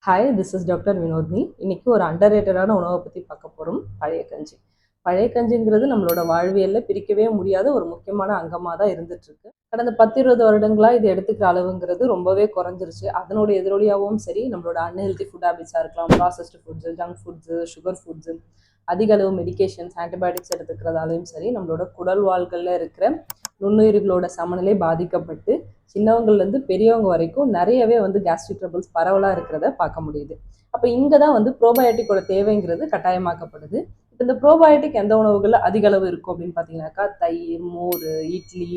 Hi, this is doctor Vinodhni. இன்னைக்கு ஒரு அண்டர்ரேட்டடான உணவை பற்றி பார்க்க போகிறோம். பழைய கஞ்சி. பழைய கஞ்சிங்கிறது நம்மளோட வாழ்வியலில் பிரிக்கவே முடியாத ஒரு முக்கியமான அங்கமாக தான் இருந்துட்டுருக்கு. கடந்த 10-20 வருடங்களாக இது எடுத்துக்கிற அளவுங்கிறது ரொம்பவே குறைஞ்சிருச்சு. அதனோட எதிரொலியாகவும் சரி, நம்மளோட அன்ஹெல்தி ஃபுட் ஹேபிட்ஸாக இருக்கலாம், processed foods, junk foods, sugar foods, அதிக அளவு மெடிகேஷன்ஸ், ஆன்டிபயோட்டிக்ஸ் எடுத்துக்கிறதாலையும் சரி, நம்மளோட குடல் வாழ்களில் இருக்கிற நுண்ணுயிர்களோட சமநிலை பாதிக்கப்பட்டு சின்னவங்கள்லேருந்து பெரியவங்க வரைக்கும் நிறையவே கேஸ்ட்ரிக் ட்ரபிள்ஸ் பரவலாக இருக்கிறத பார்க்க முடியுது. அப்போ இங்கே தான் ப்ரோபயோட்டிக்கோட தேவைங்கிறது கட்டாயமாக்கப்படுது. இப்போ இந்த ப்ரோபயோட்டிக் எந்த உணவுகளில் அதிக அளவு இருக்கும் அப்படின்னு பார்த்தீங்கன்னாக்கா, தயிர், மோர், இட்லி,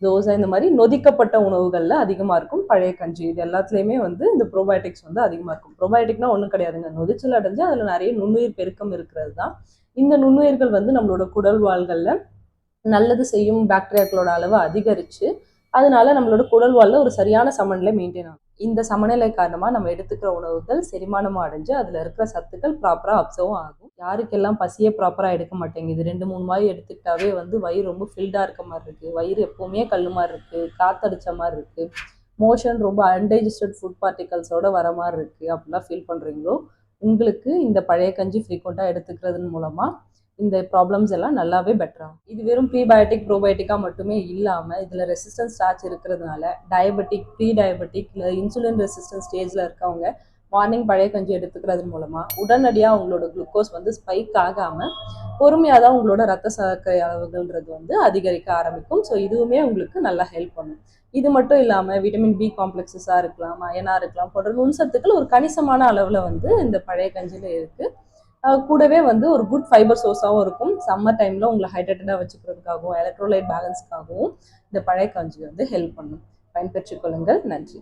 தோசை, இந்த மாதிரி நொதிக்கப்பட்ட உணவுகளில் அதிகமாக இருக்கும். பழைய கஞ்சி, இது எல்லாத்துலேயுமே இந்த ப்ரோபயோட்டிக்ஸ் அதிகமாக இருக்கும். ப்ரோபயோட்டிக்னா ஒன்றும் கிடையாதுங்க, நொதிச்சல் அடைஞ்சு அதில் நிறைய நுண்ணுயிர் பெருக்கம் இருக்கிறது தான். இந்த நுண்ணுயிர்கள் நம்மளோட குடல் வால்களில் நல்லது செய்யும் பாக்டீரியாக்களோட அளவு அதிகரித்து அதனால நம்மளோட குடல் வால்ல ஒரு சரியான சமநிலை மெயின்டைன் ஆகும். இந்த சமநிலை காரணமாக நம்ம எடுத்துக்கிற உணவுகள் செரிமானமாக அடைஞ்சு அதில் இருக்கிற சத்துக்கள் ப்ராப்பராக அப்சர்வும் ஆகும். யாருக்கெல்லாம் பசியே ப்ராப்பராக எடுக்க மாட்டேங்குது, 2-3 வாய் எடுத்துக்கிட்டாவே வயிறு ரொம்ப ஃபில்டாக இருக்க மாதிரி இருக்குது, வயிறு எப்போவுமே கல் மாதிரி இருக்குது, காத்தடிச்ச மாதிரி இருக்குது, மோஷன் ரொம்ப அன்டைஜஸ்டட் ஃபுட் பார்ட்டிகல்ஸோட வர மாதிரி இருக்குது அப்படிலாம் ஃபீல் பண்ணுறீங்களோ, உங்களுக்கு இந்த பழைய கஞ்சி ஃப்ரீக்வெண்ட்டாக எடுத்துக்கிறதன் மூலமாக இந்த ப்ராப்ளம்ஸ் எல்லாம் நல்லாவே பெட்டராகும். இது வெறும் ப்ரீபயோட்டிக் ப்ரோபயோட்டிக்காக மட்டுமே இல்லாமல் இதில் ரெசிஸ்டன்ஸ் ஸ்டார்ச் இருக்கிறதுனால டயபெட்டிக், ப்ரீ டயபெட்டிக், இல்லை இன்சுலின் ரெசிஸ்டன்ஸ் ஸ்டேஜில் இருக்கவங்க மார்னிங் பழைய கஞ்சி எடுத்துக்கிறது மூலமாக உடனடியாக அவங்களோட குளுக்கோஸ் ஸ்பைக் ஆகாமல் பொறுமையாக தான் உங்களோட ரத்த சர்க்கரை அளவுகள்ன்றது அதிகரிக்க ஆரம்பிக்கும். ஸோ இதுவுமே உங்களுக்கு நல்லா ஹெல்ப் பண்ணும். இது மட்டும் இல்லாமல் விட்டமின் பி காம்ப்ளெக்ஸஸாக இருக்கலாம், அயனாக இருக்கலாம் போன்ற நுண்சத்துக்கள் ஒரு கணிசமான அளவில் இந்த பழைய கஞ்சியில் இருக்குது. கூடவே ஒரு குட் ஃபைபர் சோர்ஸாகவும் இருக்கும். சம்மர் டைமில் உங்களை ஹைட்ரேட்டடாக வச்சுக்கிறதுக்காகவும் எலக்ட்ரோலைட் பேலன்ஸ்க்காகவும் இந்த பழைய கஞ்சி ஹெல்ப் பண்ணும். பயன்பெற்றுக் கொள்ளுங்கள். நன்றி.